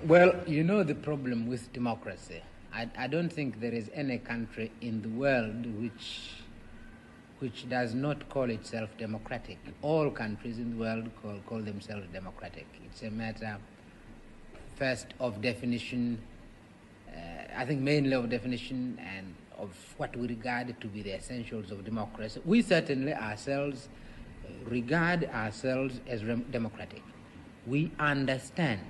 Well, you know the problem with democracy. I don't think there is any country in the world which does not call itself democratic. All countries in the world call themselves democratic. It's a matter, first, of definition, I think mainly of definition and of what we regard to be the essentials of democracy. We certainly ourselves regard ourselves as democratic. We understand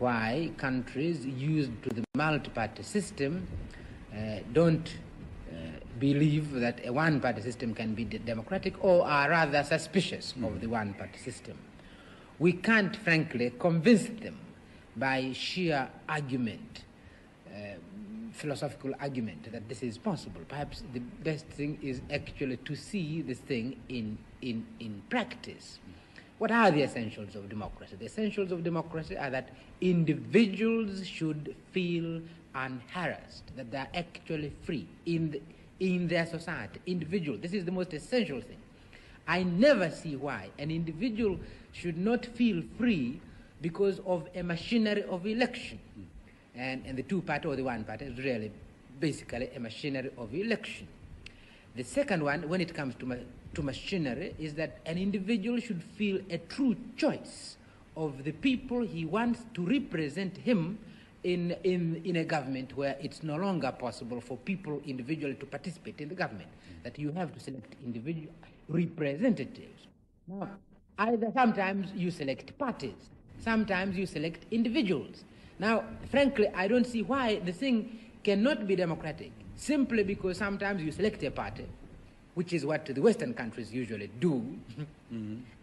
why countries used to the multi-party system don't believe that a one-party system can be democratic, or are rather suspicious of the one-party system. We can't, frankly, convince them by sheer argument, philosophical argument, that this is possible. Perhaps the best thing is actually to see this thing in practice. What are the essentials of democracy? The essentials of democracy are that individuals should feel unharassed, that they are actually free in their society. Individual, this is the most essential thing. I never see why an individual should not feel free because of a machinery of election. And the two-party or the one-party is really basically a machinery of election. The second one, when it comes to machinery, is that an individual should feel a true choice of the people he wants to represent him in a government where it's no longer possible for people individually to participate in the government, that you have to select individual representatives. Now, either sometimes you select parties, sometimes you select individuals. Now, frankly, I don't see why the thing cannot be democratic, simply because sometimes you select a party, which is what the Western countries usually do,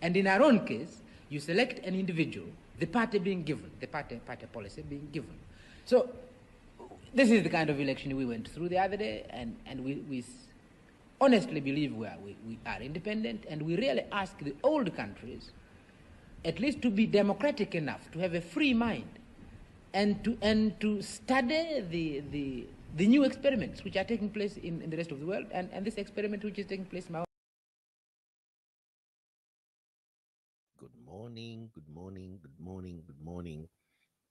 and in our own case, you select an individual, the party being given, the party policy being given. So this is the kind of election we went through the other day, and we honestly believe we are independent, and we really ask the old countries at least to be democratic enough, to have a free mind, and to study the new experiments which are taking place in the rest of the world, and this experiment which is taking place in our. Good morning, good morning, good morning, good morning.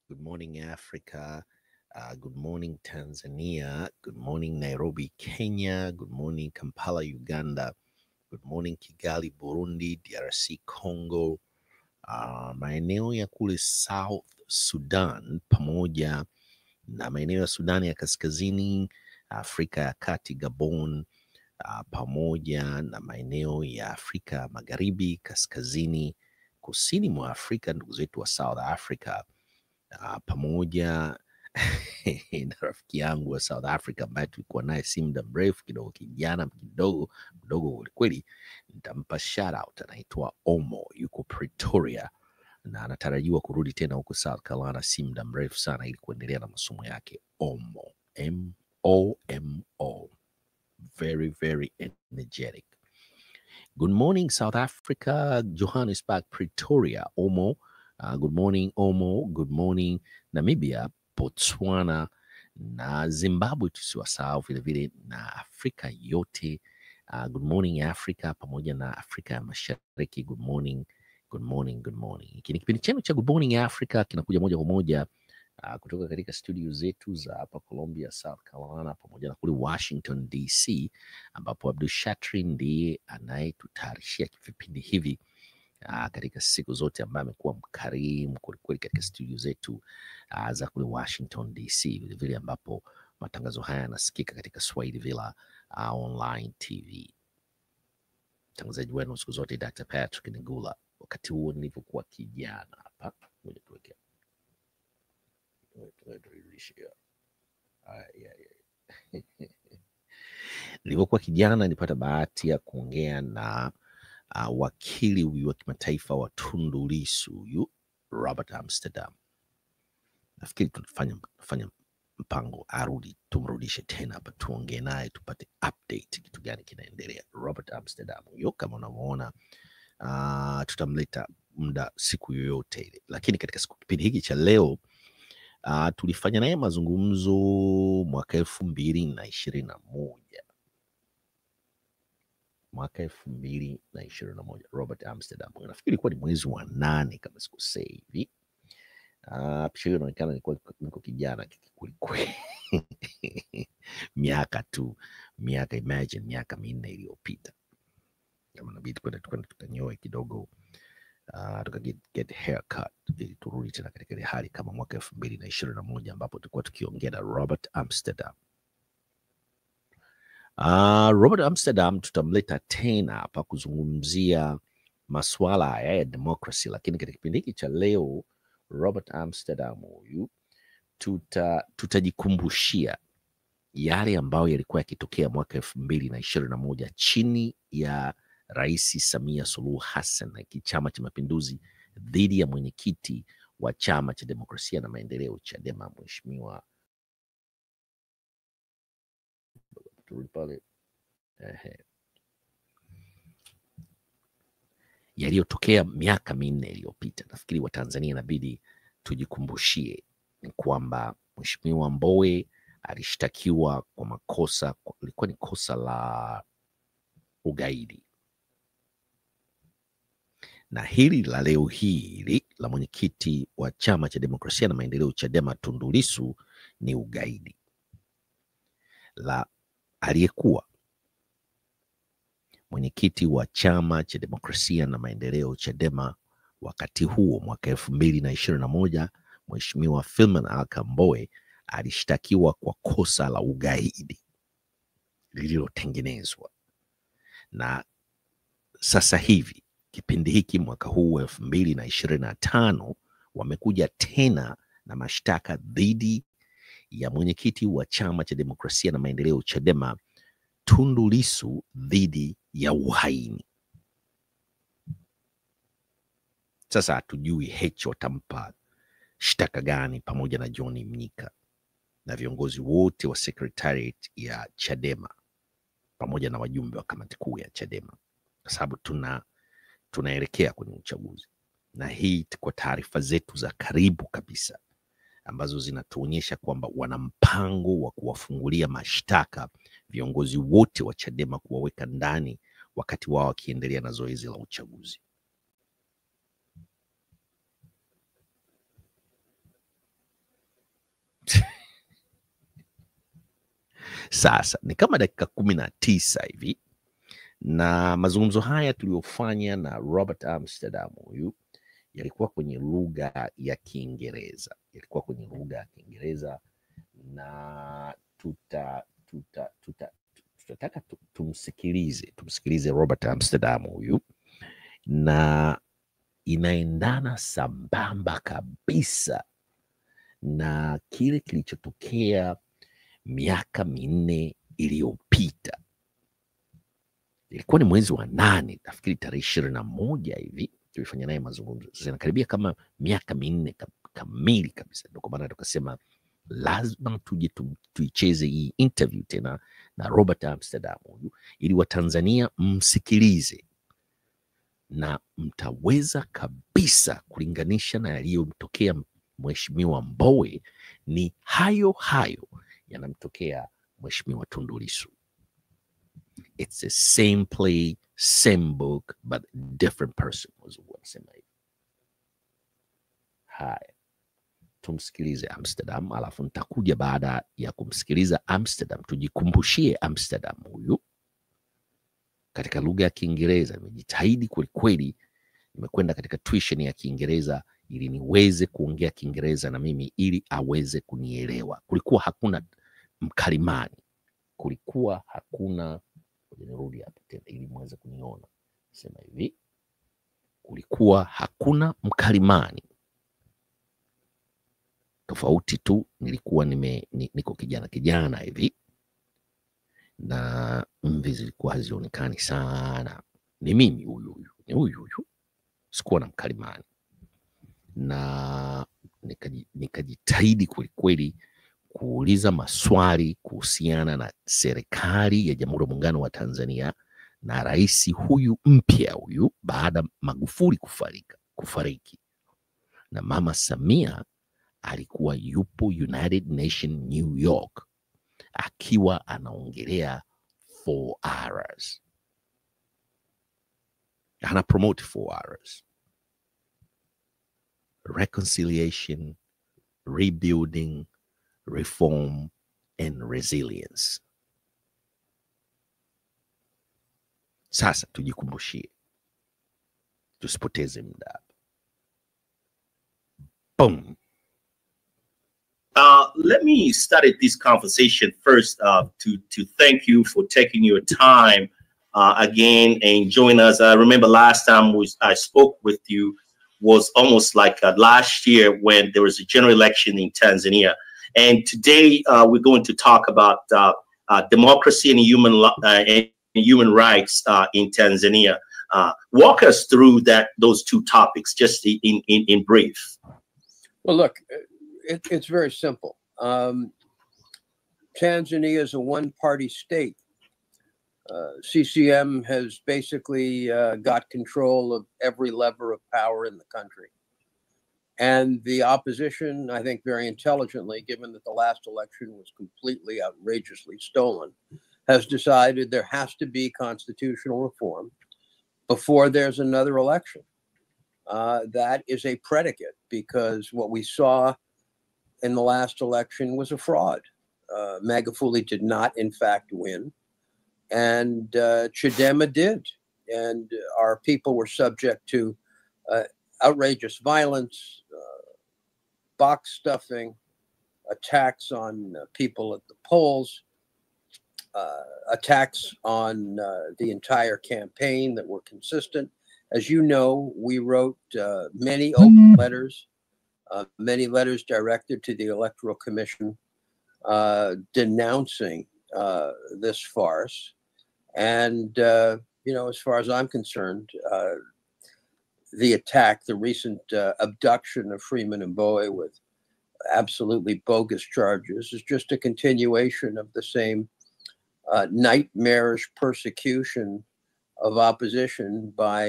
Good morning, Africa. Good morning, Tanzania. Good morning, Nairobi, Kenya. Good morning, Kampala, Uganda. Good morning, Kigali, Burundi, DRC, Congo. Maeneo ya kule South Sudan pamoja na maeneo ya Sudani ya Kaskazini, Afrika ya Kati, Gabon, pamoja na maeneo ya Afrika Magharibi, Kaskazini, kusini mwa Afrika, ndugu zetu wa South Africa, pamoja na rafiki yangu wa South Africa ambaye tulikuwa naye si muda mrefu kidogo, kijana mdogo kwelikweli, nitampa shout out, anaitwa Omo, yuko Pretoria na anatarajiwa kurudi tena huko South Carolina si muda mrefu sana ili kuendelea na masomo yake. Omo, Momo, very very energetic. Good morning South Africa, Johannesburg, Pretoria, Omo. Good morning Omo. Good morning Namibia, Botswana na Zimbabwe, tusiwasahau vile vile, na Afrika yote. Good morning Africa pamoja na Afrika ya Mashariki. Good morning, good morning, good morning. Hiki ni kipindi chenu cha Good Morning Africa, kinakuja moja kwa moja kutoka katika studio zetu za hapa Columbia, South Carolina, pamoja na kule Washington DC, ambapo Abdul Shatri ndiye anayetutayarishia vipindi hivi katika siku zote, ambaye amekuwa mkarimu kwelikweli katika studio zetu za kule Washington DC, vilevile ambapo matangazo haya yanasikika katika Swahili Villa online TV. Mtangazaji wenu siku zote Dr. Patrick Ngula. Wakati huo nilivyokuwa kijana hapa, ngoja tuweke nilivyokuwa kijana nilipata bahati ya kuongea na wakili huyu wa kimataifa wa Tundu Lissu, huyu Robert Amsterdam. Nafikiri tunafanya mpango arudi, tumrudishe tena hapa tuongee naye tupate update kitu gani kinaendelea. Robert Amsterdam huyo kama unavyoona, tutamleta muda siku yoyote ile, lakini katika kipindi hiki cha leo tulifanya naye mazungumzo mwaka 2021, Robert Amsterdam. Nafikiri ilikuwa ni mwezi wa 8 kama sikosei hivi. Picha hiyo inaonekana niko kijana kwelikweli. Imagine miaka 4 iliyopita. Kama inabidi kwenda tukanyoe kidogo, get haircut ili turudi tena katika ile hali kama mwaka 2021 ambapo tulikuwa tukiongea na Robert Amsterdam. Robert Amsterdam tutamleta tena hapa kuzungumzia masuala haya ya democracy, lakini katika kipindi hiki cha leo Robert Amsterdam huyu tutajikumbushia yale ambayo yalikuwa yakitokea mwaka 2021 chini ya Rais Samia Suluhu Hassan na Chama cha Mapinduzi dhidi ya mwenyekiti wa Chama cha Demokrasia na Maendeleo Chadema, Mheshimiwa yaliyotokea miaka 4 iliyopita. Nafikiri Watanzania inabidi tujikumbushie ni kwamba Mheshimiwa Mbowe alishtakiwa kwa makosa, ilikuwa ni kosa la ugaidi, na hili la leo hili la mwenyekiti wa Chama cha Demokrasia na Maendeleo Chadema Tundu Lissu ni ugaidi. La aliyekuwa mwenyekiti wa Chama cha Demokrasia na Maendeleo Chadema wakati huo mwaka 2021 Mheshimiwa Freeman Aikael Mbowe alishtakiwa kwa kosa la ugaidi lililotengenezwa. Na sasa hivi kipindi hiki mwaka huu 2025 wamekuja tena na mashtaka dhidi ya mwenyekiti wa Chama cha Demokrasia na Maendeleo Chadema Tundu Lissu dhidi ya uhaini. Sasa hatujui Heche watampa shtaka gani, pamoja na John Mnyika na viongozi wote wa secretariat ya Chadema pamoja na wajumbe wa kamati kuu ya Chadema, kwa sababu tunaelekea kwenye uchaguzi, na hii kwa taarifa zetu za karibu kabisa ambazo zinatuonyesha kwamba wana mpango wa kuwafungulia mashtaka viongozi wote wa Chadema, kuwaweka ndani wakati wao wakiendelea na zoezi la uchaguzi. Sasa ni kama dakika 19 hivi, na mazungumzo haya tuliyofanya na Robert Amsterdam huyu yalikuwa kwenye lugha ya Kiingereza, na tutataka tumsikilize Robert Amsterdam huyu, na inaendana sambamba kabisa na kile kilichotokea miaka 4 iliyopita. Ilikuwa ni mwezi wa 8, nafikiri tarehe 21 hivi tulifanya naye mazungumzo. Sasa inakaribia kama miaka 4 kamili kabisa. Ndio kwa maana tukasema lazima tuje tuicheze hii interview tena na Robert Amsterdam huyu, ili Watanzania msikilize na mtaweza kabisa kulinganisha na yaliyomtokea Mheshimiwa Mbowe ni hayo hayo yanamtokea Mheshimiwa Tundu Lissu. It's the same play, same book, but different person, wanasema hivi. Haya, tumsikilize Amsterdam, alafu nitakuja baada ya kumsikiliza Amsterdam tujikumbushie Amsterdam huyu katika lugha ya Kiingereza. Nimejitahidi kweli, nimekwenda katika tuition ya Kiingereza ili niweze kuongea Kiingereza na mimi, ili aweze kunielewa. Kulikuwa hakuna mkalimani, nirudi hapa tena ili muweze kuniona. Sema hivi, kulikuwa hakuna mkalimani, tofauti tu nilikuwa niko kijana hivi, na mvi zilikuwa hazionekani sana. Ni mimi huyu, sikuwa na mkalimani, na nikajitahidi kweli kuuliza maswali kuhusiana na serikali ya Jamhuri ya Muungano wa Tanzania na rais huyu mpya huyu baada Magufuli kufariki, na Mama Samia alikuwa yupo United Nation New York akiwa anaongelea 4 hours, ana promote 4 hours, reconciliation, rebuilding, reform, and resilience. Sasa tujikumbushie, tusipoteze muda. Boom. Let me start this conversation first to thank you for taking your time again and join us. I remember last time I spoke with you was almost like last year when there was a general election in Tanzania. And today we're going to talk about democracy and human rights in Tanzania. Walk us through those two topics just in brief. Well, look, it's very simple. Tanzania is a one-party state. CCM has basically got control of every lever of power in the country. And the opposition, I think very intelligently, given that the last election was completely outrageously stolen, has decided there has to be constitutional reform before there's another election. That is a predicate, because what we saw in the last election was a fraud. Magufuli did not, in fact, win. And Chadema did. And our people were subject to outrageous violence, box stuffing, attacks on people at the polls, attacks on the entire campaign that were consistent. As you know, we wrote many open letters, many letters directed to the Electoral Commission denouncing this farce. And, as far as I'm concerned, the recent abduction of Freeman Mbowe with absolutely bogus charges is just a continuation of the same nightmarish persecution of opposition by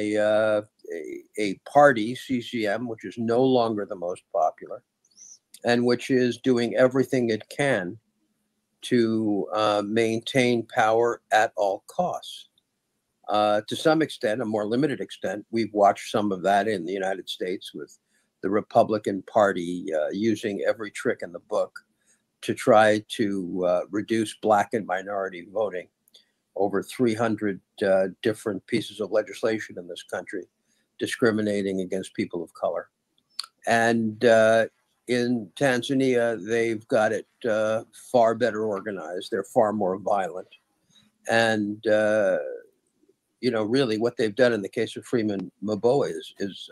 a party, CCM, which is no longer the most popular, and which is doing everything it can to maintain power at all costs. To some extent, a more limited extent, we've watched some of that in the United States with the Republican Party using every trick in the book to try to reduce Black and minority voting. Over 300 different pieces of legislation in this country discriminating against people of color. And in Tanzania, they've got it far better organized. They're far more violent. And, really what they've done in the case of Freeman Mbowe is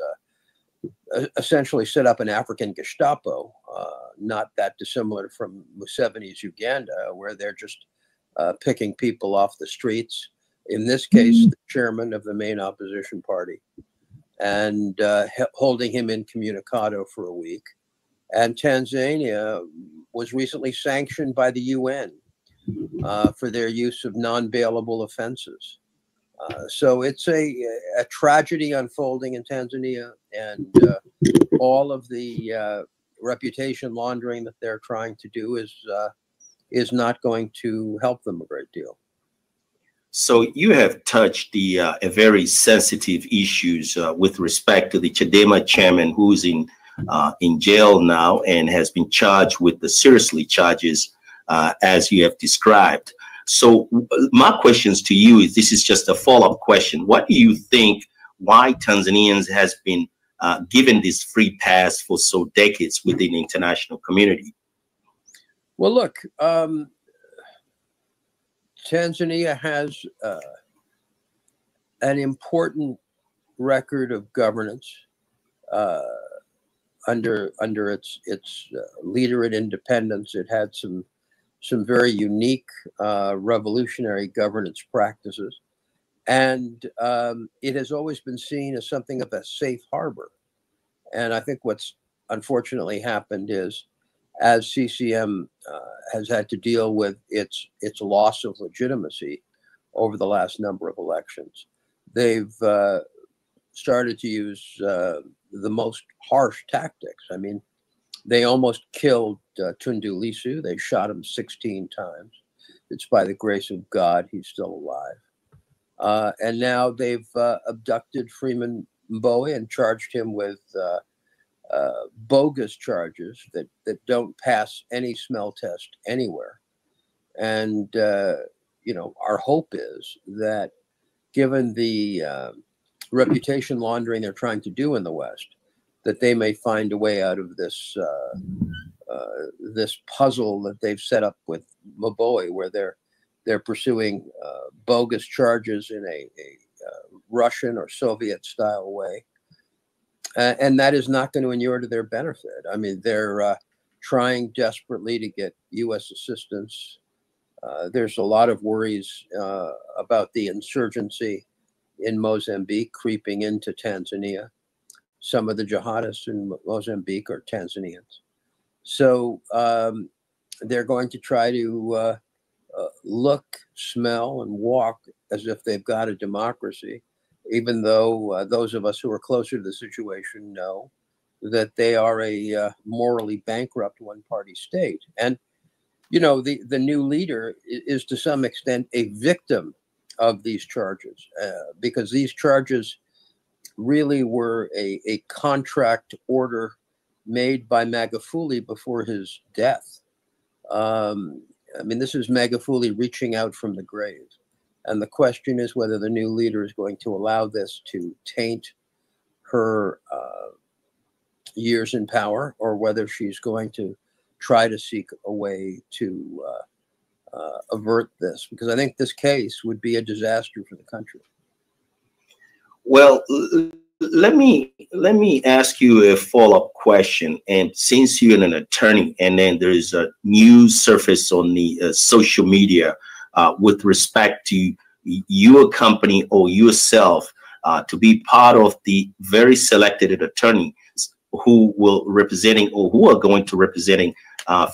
essentially set up an African Gestapo, not that dissimilar from Museveni's Uganda, where they're just picking people off the streets. In this case, the chairman of the main opposition party, and holding him incommunicado for a week. And Tanzania was recently sanctioned by the UN for their use of non-bailable offenses. So it's a tragedy unfolding in Tanzania, and all of the reputation laundering that they're trying to do is not going to help them a great deal. So you have touched a very sensitive issues with respect to the Chadema chairman, who's in jail now and has been charged with the seriously charges as you have described. So my questions to you is, this is just a follow-up question. What do you think why Tanzanians has been given this free pass for so decades within the international community? Well, look, Tanzania has an important record of governance under its leader in independence. It had some very unique revolutionary governance practices, and it has always been seen as something of a safe harbor. And I think what's unfortunately happened is, as CCM has had to deal with its loss of legitimacy over the last number of elections, they've started to use the most harsh tactics. I mean, they almost killed Tundu Lissu. They shot him 16 times. It's by the grace of God he's still alive. And now they've abducted Freeman Mbowe and charged him with bogus charges that don't pass any smell test anywhere. And, our hope is that given the reputation laundering they're trying to do in the West, that they may find a way out of this this puzzle that they've set up with Mbowe, where they're pursuing bogus charges in a Russian or Soviet style way. And that is not going to inure to their benefit. I mean, they're trying desperately to get U.S. assistance. There's a lot of worries about the insurgency in Mozambique creeping into Tanzania. Some of the jihadists in Mozambique are Tanzanians. So they're going to try to look, smell, and walk as if they've got a democracy, even though those of us who are closer to the situation know that they are a morally bankrupt one-party state. And, the new leader is to some extent a victim of these charges, because these charges really were a contract order made by Magufuli before his death. This is Magufuli reaching out from the grave. And the question is whether the new leader is going to allow this to taint her years in power, or whether she's going to try to seek a way to avert this, because I think this case would be a disaster for the country. Well, let me ask you a follow-up question. And since you're an attorney, and then there's a news surface on the social media with respect to your company or yourself to be part of the very selected attorneys who are going to representing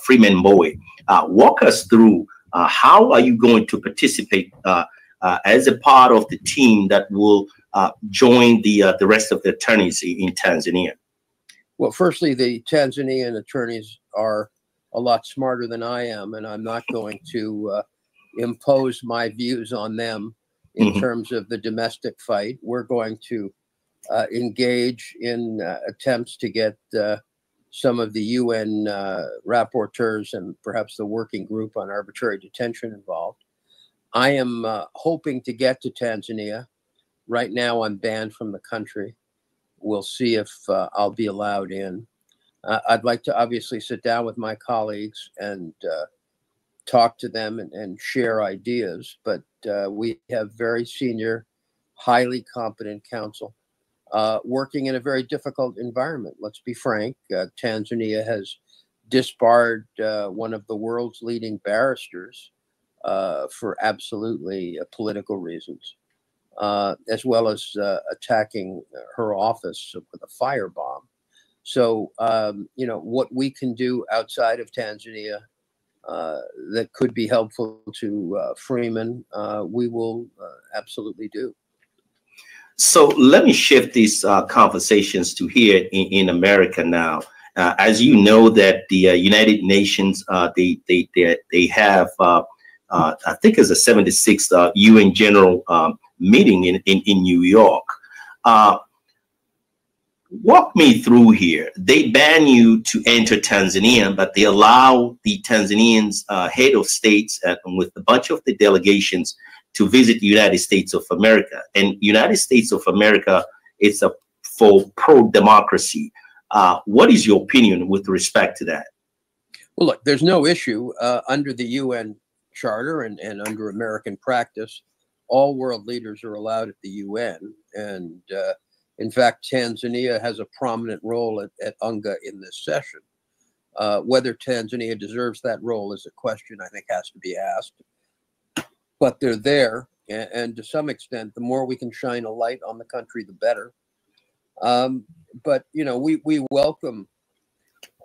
Freeman Mbowe. Walk us through how are you going to participate as a part of the team that will join the rest of the attorneys in Tanzania? Well, firstly, the Tanzanian attorneys are a lot smarter than I am, and I'm not going to impose my views on them in terms of the domestic fight. We're going to engage in attempts to get some of the UN rapporteurs and perhaps the working group on arbitrary detention involved. I am hoping to get to Tanzania. Right now, I'm banned from the country. We'll see if I'll be allowed in. I'd like to obviously sit down with my colleagues and talk to them and share ideas, but we have very senior, highly competent counsel working in a very difficult environment. Let's be frank, Tanzania has disbarred one of the world's leading barristers for absolutely political reasons, as well as attacking her office with a firebomb. So, what we can do outside of Tanzania that could be helpful to Freeman, we will absolutely do. So let me shift these conversations to here in America now. As you know, that the United Nations, they have, I think it's a 76th UN General meeting in New York. Walk me through here. They ban you to enter Tanzania, but they allow the Tanzanians head of states with a bunch of the delegations to visit the United States of America. And United States of America is for pro-democracy. What is your opinion with respect to that? Well, look, there's no issue under the UN Charter and under American practice. All world leaders are allowed at the UN. And in fact, Tanzania has a prominent role at UNGA in this session. Whether Tanzania deserves that role is a question I think has to be asked. But they're there, and to some extent, the more we can shine a light on the country, the better. But we welcome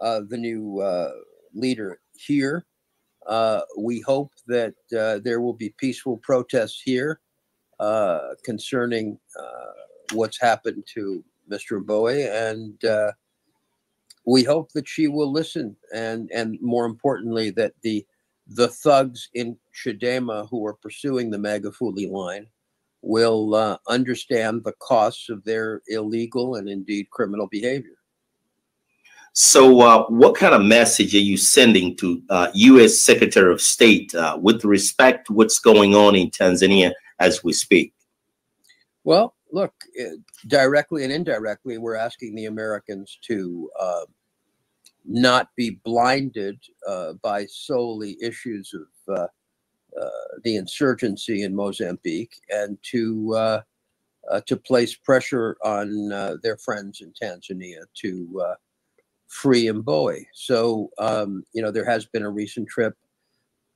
the new leader here. We hope that there will be peaceful protests here concerning what's happened to Mr. Mbowe, and we hope that she will listen, and more importantly, that the thugs in Chadema who are pursuing the Magufuli line will understand the costs of their illegal and indeed criminal behavior. So what kind of message are you sending to U.S. Secretary of State with respect to what's going on in Tanzania as we speak? Well, look, directly and indirectly, we're asking the Americans to not be blinded by solely issues of the insurgency in Mozambique, and to place pressure on their friends in Tanzania to free Mbowe. So, there has been a recent trip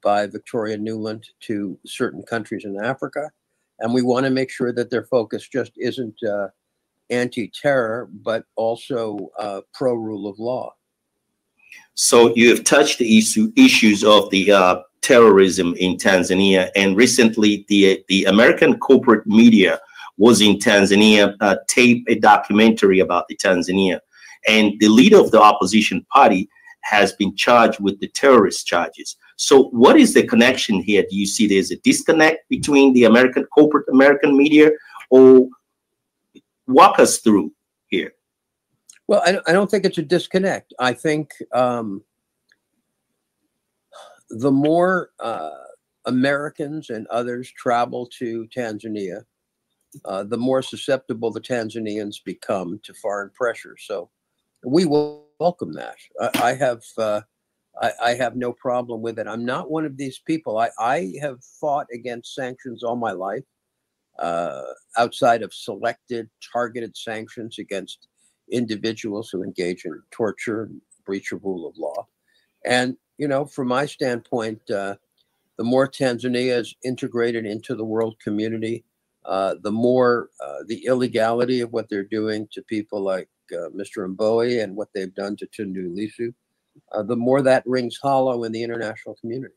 by Victoria Nuland to certain countries in Africa, and we want to make sure that their focus just isn't anti-terror, but also pro-rule of law. So you have touched the issues of the terrorism in Tanzania, and recently the American corporate media was in Tanzania, taped a documentary about the Tanzania, and the leader of the opposition party has been charged with the terrorist charges. So what is the connection here? Do you see there's a disconnect between the corporate American media, or walk us through here? Well, I don't think it's a disconnect. I think the more Americans and others travel to Tanzania, the more susceptible the Tanzanians become to foreign pressure. So we will welcome that. I have no problem with it. I'm not one of these people. I have fought against sanctions all my life, outside of selected, targeted sanctions against individuals who engage in torture and breach of rule of law. And, from my standpoint, the more Tanzania is integrated into the world community, the more the illegality of what they're doing to people like Mr. Mbowe and what they've done to Tundu Lissu, the more that rings hollow in the international community.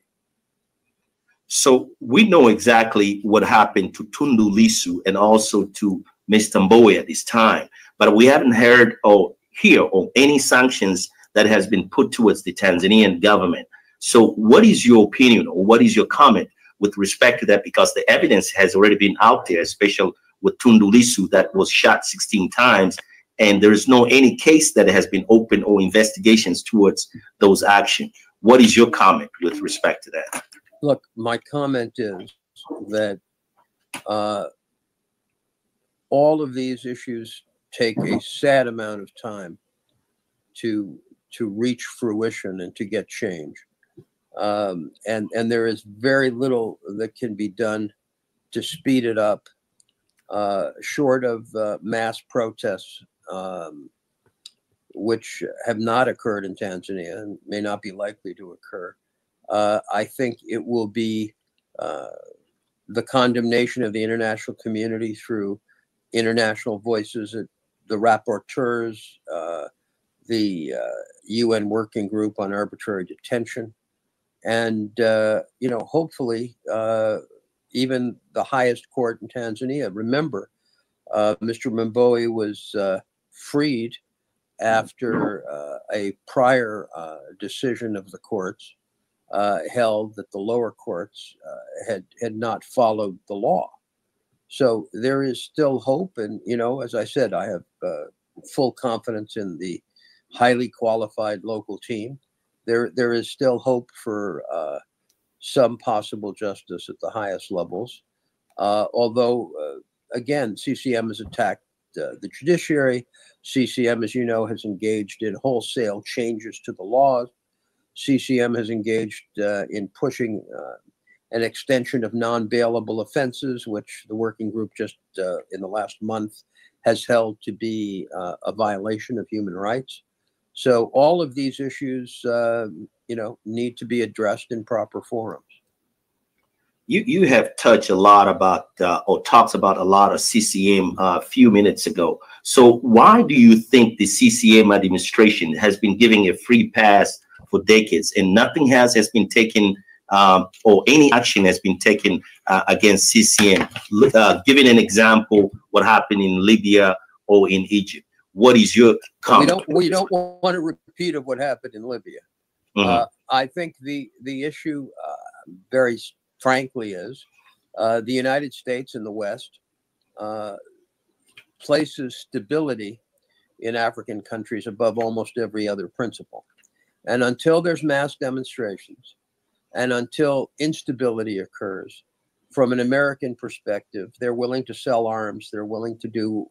So we know exactly what happened to Tundu Lissu and also to Mr. Mbowe at this time, but we haven't heard or hear of any sanctions that has been put towards the Tanzanian government. So what is your opinion, or what is your comment with respect to that? Because the evidence has already been out there, especially with Tundu Lissu that was shot 16 times, and there is no any case that has been open or investigations towards those actions. What is your comment with respect to that? Look, my comment is that all of these issues take a sad amount of time to reach fruition and to get change. And there is very little that can be done to speed it up, short of mass protests, which have not occurred in Tanzania and may not be likely to occur. I think it will be the condemnation of the international community through international voices, the rapporteurs, the UN Working Group on Arbitrary Detention, and hopefully even the highest court in Tanzania. Remember, Mr. Mbowe was freed after a prior decision of the courts held that the lower courts had not followed the law. So there is still hope, and as I said, I have full confidence in the highly qualified local team. There is still hope for some possible justice at the highest levels, although again, CCM has attacked the judiciary. CCM, as you know, has engaged in wholesale changes to the laws. CCM has engaged in pushing an extension of non-bailable offenses, which the working group just in the last month has held to be a violation of human rights. So all of these issues, need to be addressed in proper forums. You have touched a lot about or talks about a lot of CCM a few minutes ago. So why do you think the CCM administration has been giving a free pass for decades and nothing has been taken or any action has been taken against CCM? Giving an example, what happened in Libya or in Egypt. What is your comment? We don't want a repeat of what happened in Libya. Mm-hmm. I think the issue, very frankly, is the United States and the West places stability in African countries above almost every other principle. And until there's mass demonstrations and until instability occurs, from an American perspective, they're willing to sell arms. They're willing to do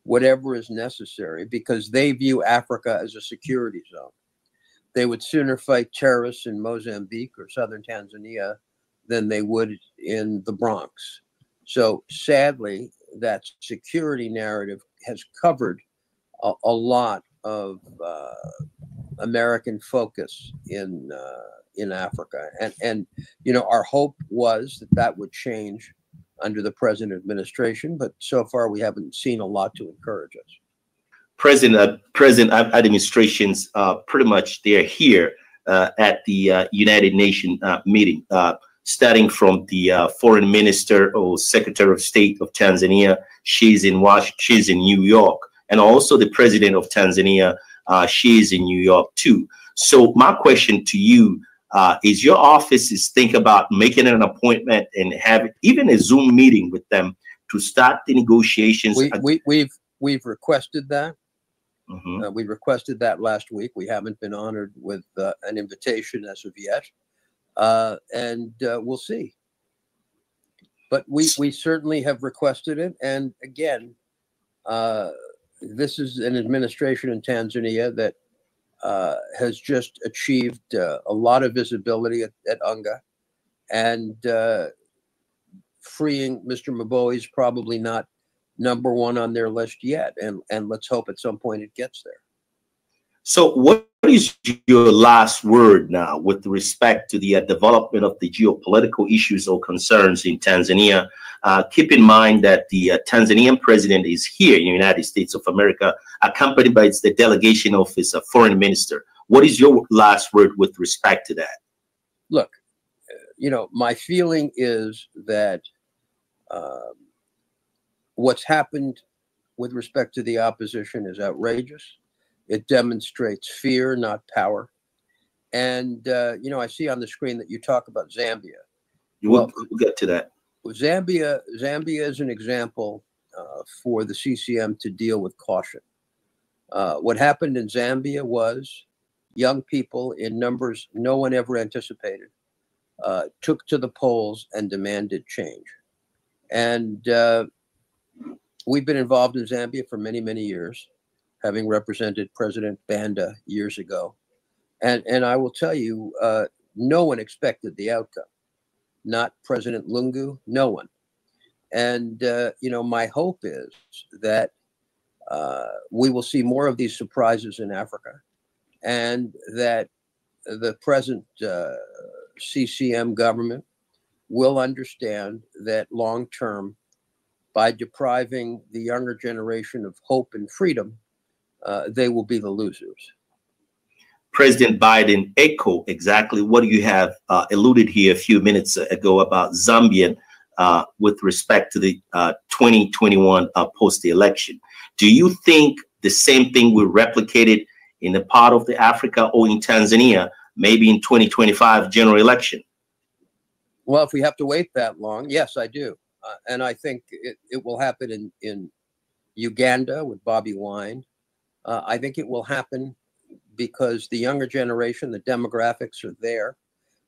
whatever is necessary because they view Africa as a security zone. They would sooner fight terrorists in Mozambique or southern Tanzania than they would in the Bronx. So sadly, that security narrative has covered a lot of American focus in Africa, and you know, our hope was that that would change under the present administration, but so far we haven't seen a lot to encourage us. President administrations pretty much they're here at the United Nations meeting, starting from the foreign minister or secretary of state of Tanzania. She's in New York, and also the president of Tanzania. She's in New York too. So my question to you is: your office is think about making an appointment and have even a Zoom meeting with them to start the negotiations? We've requested that. Mm-hmm. We requested that last week. We haven't been honored with an invitation as of yet, and we'll see. But we certainly have requested it. And again, this is an administration in Tanzania that has just achieved a lot of visibility at UNGA, and freeing Mr. Mbowe is probably not number one on their list yet, and let's hope at some point it gets there. So what is your last word now with respect to the development of the geopolitical issues or concerns in Tanzania? Keep in mind that the Tanzanian president is here in the United States of America, accompanied by the delegation of his foreign minister. What is your last word with respect to that? Look, you know, my feeling is that what's happened with respect to the opposition is outrageous. It demonstrates fear, not power. And, you know, I see on the screen that you talk about Zambia. We'll get to that. Zambia is an example for the CCM to deal with caution. What happened in Zambia was young people in numbers no one ever anticipated took to the polls and demanded change. And we've been involved in Zambia for many, many years, having represented President Banda years ago. And I will tell you, no one expected the outcome. Not President Lungu, no one. And, you know, my hope is that we will see more of these surprises in Africa, and that the present CCM government will understand that long-term, by depriving the younger generation of hope and freedom, they will be the losers. President Biden echo exactly what you have alluded here a few minutes ago about Zambia with respect to the 2021 post-election. Do you think the same thing will replicate it in a part of the Africa or in Tanzania, maybe in 2025 general election? Well, if we have to wait that long, yes, I do. And I think it will happen in Uganda with Bobi Wine. I think it will happen because the younger generation, the demographics are there.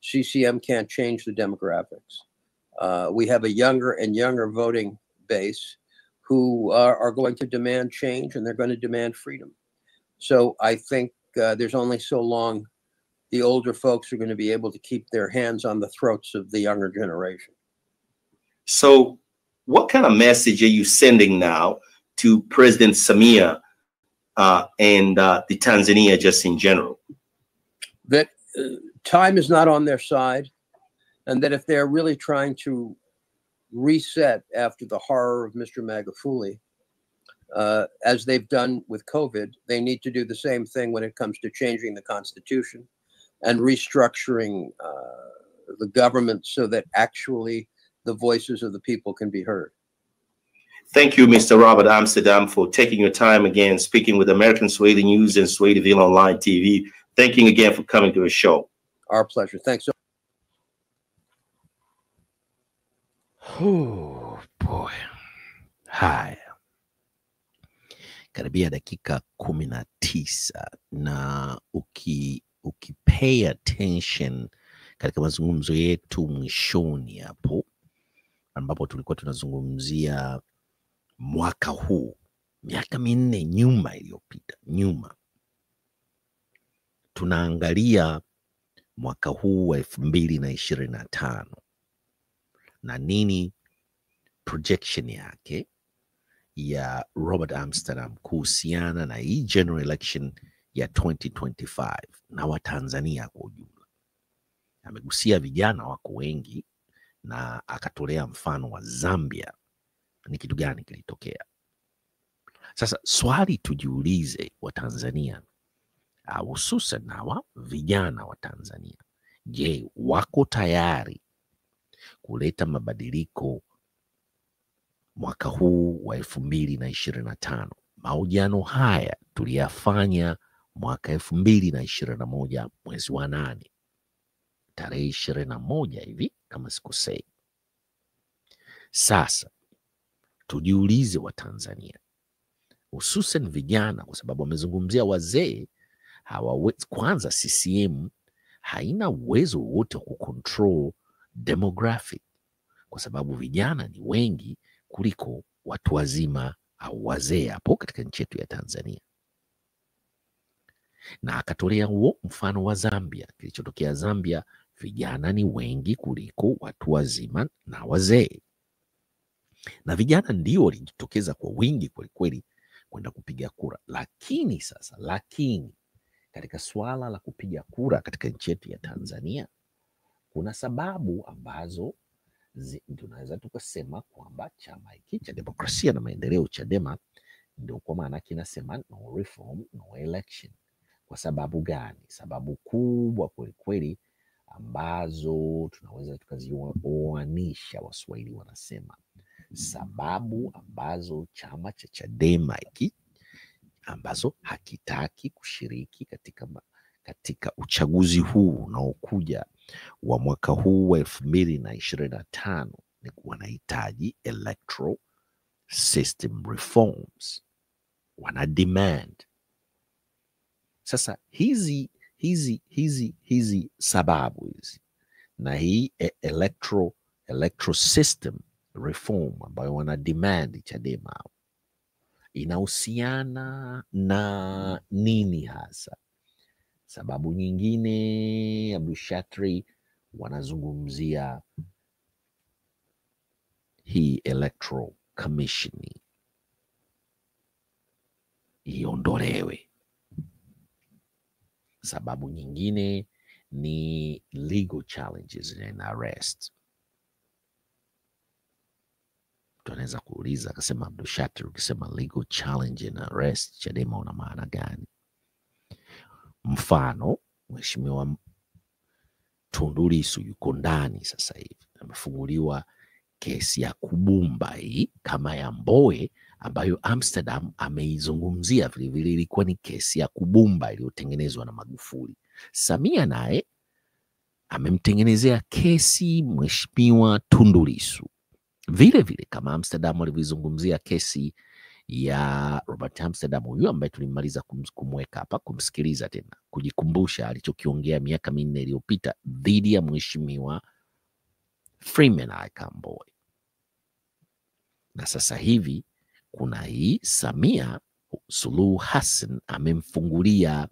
CCM can't change the demographics. We have a younger and younger voting base who are going to demand change, and they're going to demand freedom. So I think there's only so long the older folks are going to be able to keep their hands on the throats of the younger generation. So what kind of message are you sending now to President Samia and the Tanzania just in general? That time is not on their side, and that if they're really trying to reset after the horror of Mr. Magufuli, as they've done with COVID, they need to do the same thing when it comes to changing the Constitution and restructuring the government so that actually the voices of the people can be heard. Thank you, Mr. Robert Amsterdam, for taking your time again, speaking with American Swahili News and Swahiliville Online TV. Thank you again for coming to the show. Our pleasure. Thanks so much. Oh, boy. Hi. karibia dakika 19 na ukipay attention katika mazungumzo yetu mwishoni hapo, ambapo tulikuwa tunazungumzia mwaka huu, miaka 4 nyuma iliyopita, tunaangalia mwaka huu wa 2025 na nini projection yake ya Robert Amsterdam kuhusiana na hii general election ya 2025 na Watanzania kwa ujumla. Amegusia vijana wako wengi na akatolea mfano wa Zambia. Ni kitu gani kilitokea? Sasa swali tujiulize Watanzania, hususan hawa vijana wa Tanzania, je, wako tayari kuleta mabadiliko mwaka huu wa 2025? Mahojiano haya tuliyafanya mwaka 2021 mwezi wa 8 tarehe 21 hivi kama sikosei. Sasa tujiulize Watanzania, hususan vijana, kwa sababu wamezungumzia wazee hawawezi. Kwanza CCM haina uwezo wote wa kucontrol demographic, kwa sababu vijana ni wengi kuliko watu wazima au wazee hapo katika nchi yetu ya Tanzania. Na akatolea huo mfano wa Zambia. Kilichotokea Zambia, vijana ni wengi kuliko watu wazima na wazee, na vijana ndio walijitokeza kwa wingi kwelikweli kwenda kupiga kura. Lakini katika swala la kupiga kura katika nchi yetu ya Tanzania, kuna sababu ambazo tunaweza tukasema kwamba chama hiki cha Demokrasia na Maendeleo, Chadema, ndio kwa maana kinasema no reform, no election. Kwa sababu gani? Sababu kubwa kwelikweli ambazo tunaweza tukazioanisha, Waswahili wanasema sababu ambazo chama cha Chadema hiki ambazo hakitaki kushiriki katika uchaguzi huu unaokuja wa mwaka huu wa 2025 ni wanahitaji electoral system reforms, wana demand. Sasa hizi sababu hizi na hii electoral system reform ambayo wana demand Chadema inahusiana na nini hasa? Sababu nyingine, Abdushatri, wanazungumzia hii electoral commission iondolewe. Sababu nyingine ni legal challenges and arrest. Tunaweza kuuliza, akasema Abdushatri, ukisema legal challenge and arrest, Chadema una maana gani? Mfano, Mheshimiwa Tundu Lissu yuko ndani sasa hivi, amefunguliwa kesi ya kubumba hii kama ya Mbowe, ambayo Amsterdam ameizungumzia vilevile, ilikuwa ni kesi ya kubumba iliyotengenezwa na Magufuli. Samia naye amemtengenezea kesi Mheshimiwa Tundu Lissu vile vile, kama Amsterdam walivyozungumzia kesi ya Robert Amsterdam, huyu ambaye tulimaliza kumweka hapa kumsikiliza tena, kujikumbusha alichokiongea miaka 4 iliyopita dhidi ya Mheshimiwa Freeman Aikaboy. Na sasa hivi kuna hii Samia Suluhu Hassan amemfungulia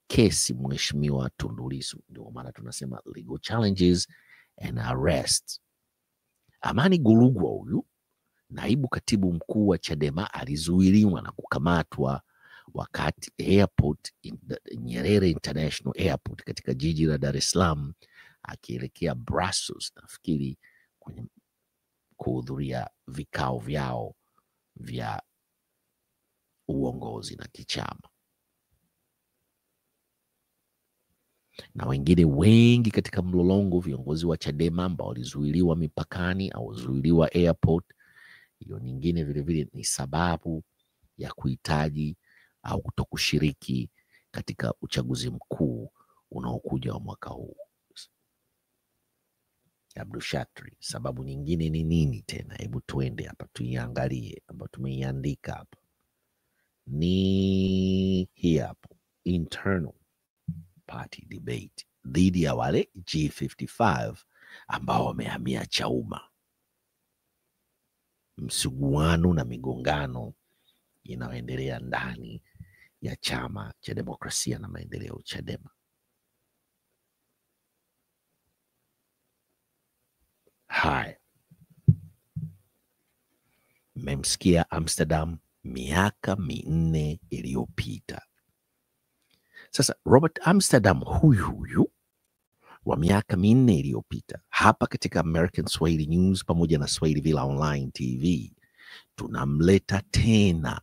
kesi Mheshimiwa Tundu Lissu. Ndio maana tunasema legal challenges and arrest. Amani Golugwa, huyu naibu katibu mkuu wa Chadema, alizuiliwa na kukamatwa wakati Nyerere International Airport katika jiji la Dar es Salaam akielekea Brussels, nafikiri kwenye kuhudhuria vikao vyao vya uongozi na kichama. Na wengine wengi katika mlolongo, viongozi wa Chadema ambao walizuiliwa mipakani au walizuiliwa airport. Hiyo nyingine vile vile ni sababu ya kuhitaji au kutokushiriki katika uchaguzi mkuu unaokuja wa mwaka huu. Abdushatri, sababu nyingine ni nini tena? Hebu tuende hapa tuiangalie, ambayo tumeiandika hapa. ni hii hapo, internal party debate dhidi ya wale G55 ambao wamehamia Chauma. Msuguano na migongano inayoendelea ndani ya chama cha demokrasia na maendeleo Chadema. Haya, mmemsikia Amsterdam miaka 4 iliyopita. Sasa Robert Amsterdam huyu wa miaka 4 iliyopita, hapa katika American Swahili News pamoja na Swahili Villa Online TV tunamleta tena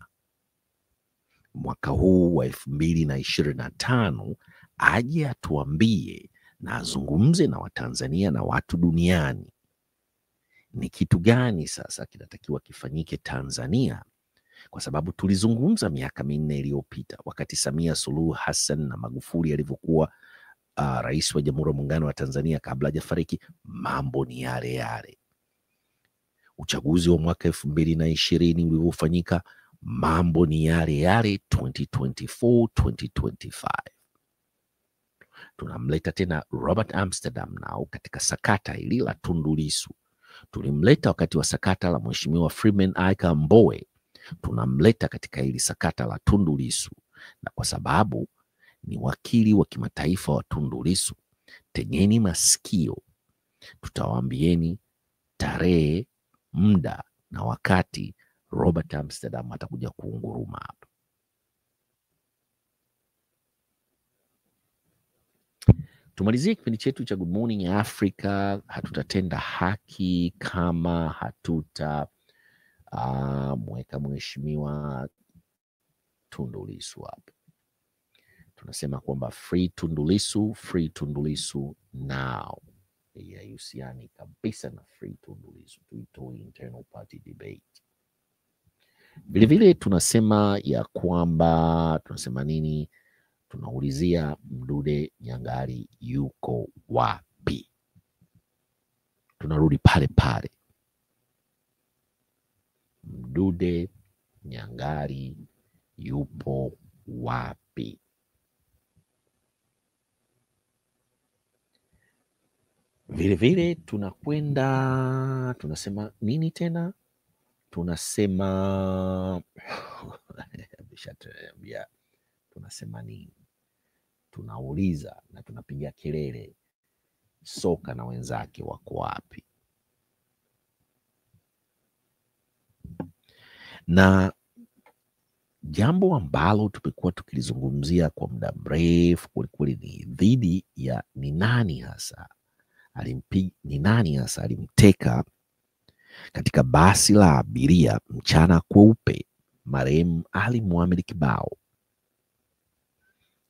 mwaka huu wa 2025 aje atuambie na azungumze na Watanzania na watu duniani ni kitu gani sasa kinatakiwa kifanyike Tanzania, kwa sababu tulizungumza miaka 4 iliyopita wakati Samia Suluhu Hassan na Magufuli alivyokuwa rais wa Jamhuri ya Muungano wa Tanzania kabla hajafariki, mambo ni yale yale. Uchaguzi wa mwaka 2020 uliofanyika, mambo ni yale yale. 2024, 2025 tunamleta tena Robert Amsterdam nao katika sakata hili la Tundu Lissu. Tulimleta wakati wa sakata la Mheshimiwa Freeman Aika Mbowe, tunamleta katika hili sakata la Tundu Lissu, na kwa sababu ni wakili wa kimataifa wa Tundu Lissu, tegeni masikio, tutawaambieni tarehe, muda na wakati Robert Amsterdam atakuja kuunguruma hapa. Tumalizie kipindi chetu cha Good Morning Africa. Hatutatenda haki kama hatuta mweka Mheshimiwa Tundu Lissu hapa. Tunasema kwamba free Tundu Lissu now. Haihusiani kabisa na free Tundu Lissu, tuitoe internal party debate. Vilevile tunasema ya kwamba, tunasema nini? Tunaulizia Mdude Nyangali yuko wapi? Tunarudi pale pale, Mdude Nyangali yupo wapi? Vilevile tunakwenda, tunasema nini tena? Tunasema tunasema nini? Tunauliza na tunapiga kelele, soka na wenzake wako wapi? Na jambo ambalo tumekuwa tukilizungumzia kwa muda mrefu kwelikweli ni dhidi ya ni nani hasa alimteka katika basi la abiria mchana kweupe marehemu Ali Mohamed Kibao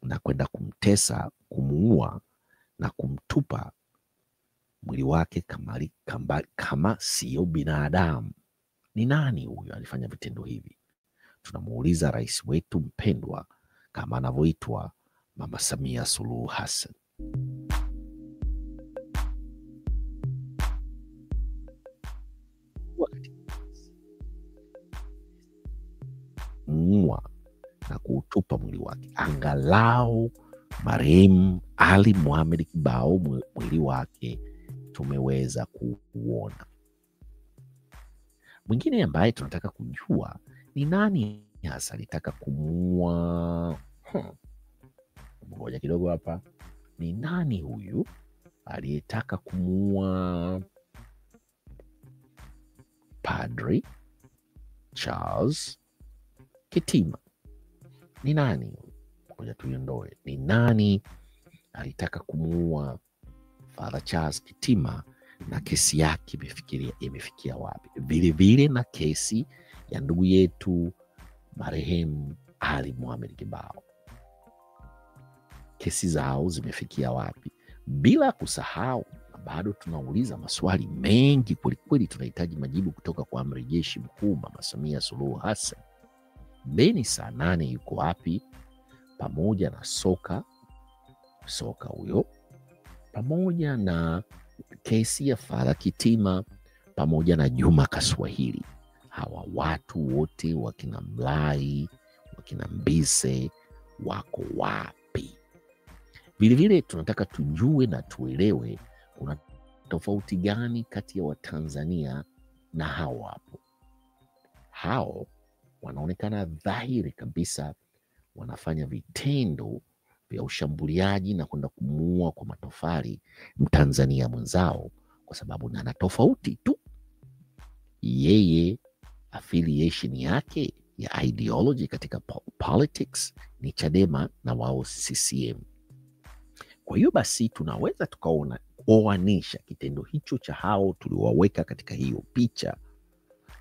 na kwenda kumtesa, kumuua na kumtupa mwili wake kama sio binadamu. Ni nani huyo alifanya vitendo hivi? Tunamuuliza rais wetu mpendwa, kama anavyoitwa Mama Samia Suluhu Hassan. Muua na kuutupa mwili wake, angalau marehemu Ali Mohamed Kibao mwili wake tumeweza kuuona. Mwingine ambaye tunataka kujua ni nani hasa alitaka kumuua. Ngoja kidogo hapa, ni nani huyu aliyetaka kumuua Padri Charles Kitima? Ni nani? Ngoja tuiondoe. Ni nani alitaka kumuua Father Charles Kitima na kesi yake imefikia wapi? Vile vile na kesi ya ndugu yetu marehemu Ali Mohamed Kibao, kesi zao zimefikia wapi? Bila kusahau, bado tunauliza maswali mengi kwelikweli, tunahitaji majibu kutoka kwa amiri jeshi mkuu Mama Samia Suluhu Hassan. Beni saa 8 yuko wapi? Pamoja na soka huyo, pamoja na kesi ya Father Kitima, pamoja na Juma Kaswahili. Hawa watu wote wakina Mlai, wakina Mbise wako wapi? Vilevile tunataka tujue na tuelewe kuna tofauti gani kati ya Watanzania na hao hapo. Hao wanaonekana dhahiri kabisa wanafanya vitendo vya ushambuliaji na kwenda kumuua kwa matofali Mtanzania mwenzao, kwa sababu na tofauti tu, yeye affiliation yake ya ideology katika politics ni Chadema na wao CCM. Kwa hiyo basi tunaweza tukaona kuoanisha kitendo hicho cha hao tuliowaweka katika hiyo picha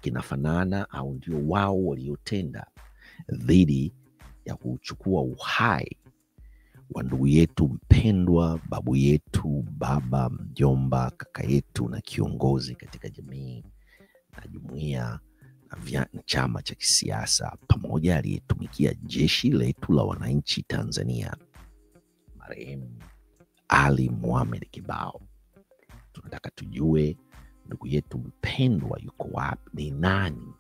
kinafanana au ndio wao waliotenda dhidi ya kuchukua uhai wa ndugu yetu mpendwa, babu yetu, baba, mjomba, kaka yetu na kiongozi katika jamii na jumuiya na chama cha kisiasa, pamoja aliyetumikia jeshi letu la wananchi Tanzania, marehemu Ali Mohamed Kibao. Tunataka tujue ndugu yetu mpendwa yuko wapi, ni nani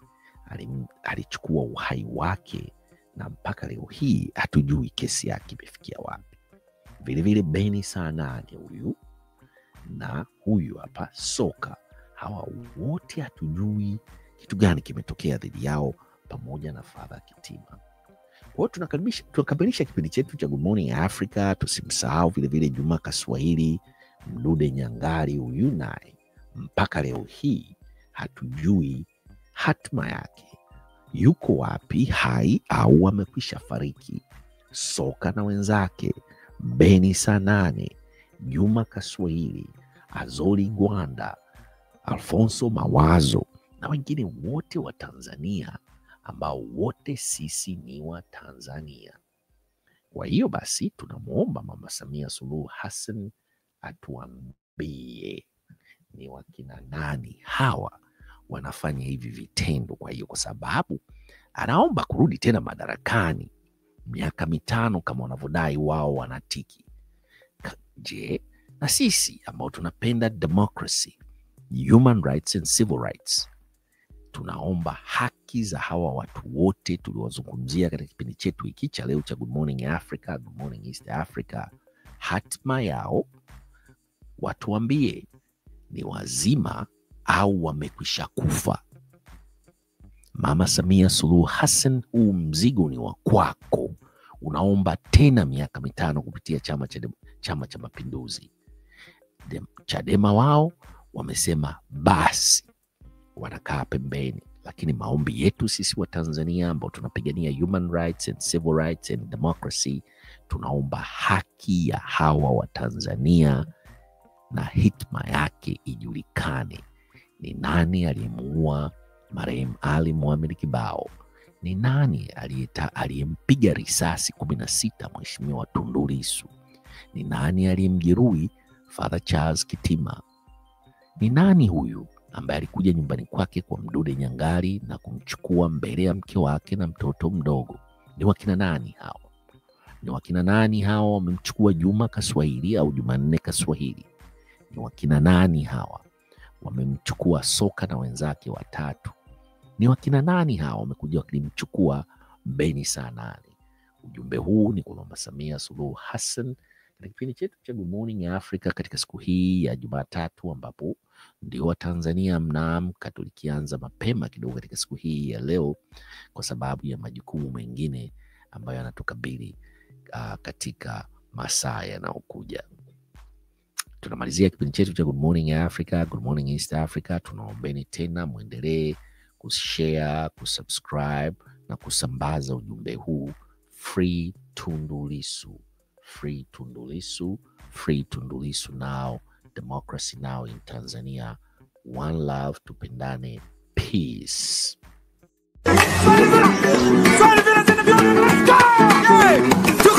alichukua uhai wake, na mpaka leo hii hatujui kesi yake imefikia wapi. Vilevile Beni Sanane huyu na huyu hapa Soka, hawa wote hatujui kitu gani kimetokea dhidi yao, pamoja na Father Kitima. Kwa hiyo tunakamilisha kipindi chetu cha Good Morning Africa. Tusimsahau vilevile Juma Kaswahili, Mdude Nyangari, huyu naye mpaka leo hii hatujui hatima yake, yuko wapi, hai au amekwisha fariki. Soka na wenzake, Beni Sanane, Juma Kaswahili, Azori Gwanda, Alfonso Mawazo na wengine wote wa Tanzania, ambao wote sisi ni wa Tanzania. Kwa hiyo basi tunamuomba Mama Samia Suluhu Hassan atuambie ni wakina nani hawa wanafanya hivi vitendo. Kwa hiyo kwa sababu anaomba kurudi tena madarakani miaka 5 kama wanavyodai wao wanatiki. Je, na sisi ambao tunapenda democracy, human rights and civil rights, tunaomba haki za hawa watu wote tuliwazungumzia katika kipindi chetu hiki cha leo cha Good Morning Africa, Good Morning East Africa, hatima yao watuambie ni wazima au wamekwisha kufa. Mama Samia Suluhu Hassan, huu mzigo ni wa kwako. Unaomba tena miaka 5 kupitia Chama cha Mapinduzi. Chadema wao wamesema basi, wanakaa pembeni, lakini maombi yetu sisi wa Tanzania ambao tunapigania human rights and civil rights and democracy, tunaomba haki ya hawa wa Tanzania na hitma yake ijulikane. Ni nani aliyemuua marehemu Ali Mohamed Kibao? Ni nani aliyempiga risasi 16 Mheshimiwa Tundu Lissu? Ni nani aliyemjeruhi Father Charles Kitima? Ni nani huyu ambaye alikuja nyumbani kwake kwa Mdude Nyangari na kumchukua mbele ya mke wake na mtoto mdogo? Ni wakina nani hao? Ni wakina nani hao wamemchukua Juma Kaswahili au Jumanne Kaswahili? Ni wakina nani hawa wamemchukua Soka na wenzake watatu? Ni wakina nani hawa wamekuja wakimchukua Beni Sanane? Ujumbe huu ni kwa Mama Samia Suluhu Hassan katika kipindi chetu cha Good Morning Africa katika siku hii ya Jumatatu, ambapo ndio wa Tanzania mnaamka. Tulikianza mapema kidogo katika siku hii ya leo kwa sababu ya majukumu mengine ambayo yanatukabili katika masaa yanayokuja. Tunamalizia kipindi chetu cha Good Morning Africa, Good Morning East Africa. Tunaombeni tena muendelee kushare, kusubscribe na kusambaza ujumbe huu. Free Tundu Lissu, free Tundu Lissu, free Tundu Lissu now, democracy now in Tanzania. One love, tupendane, peace. Let's go!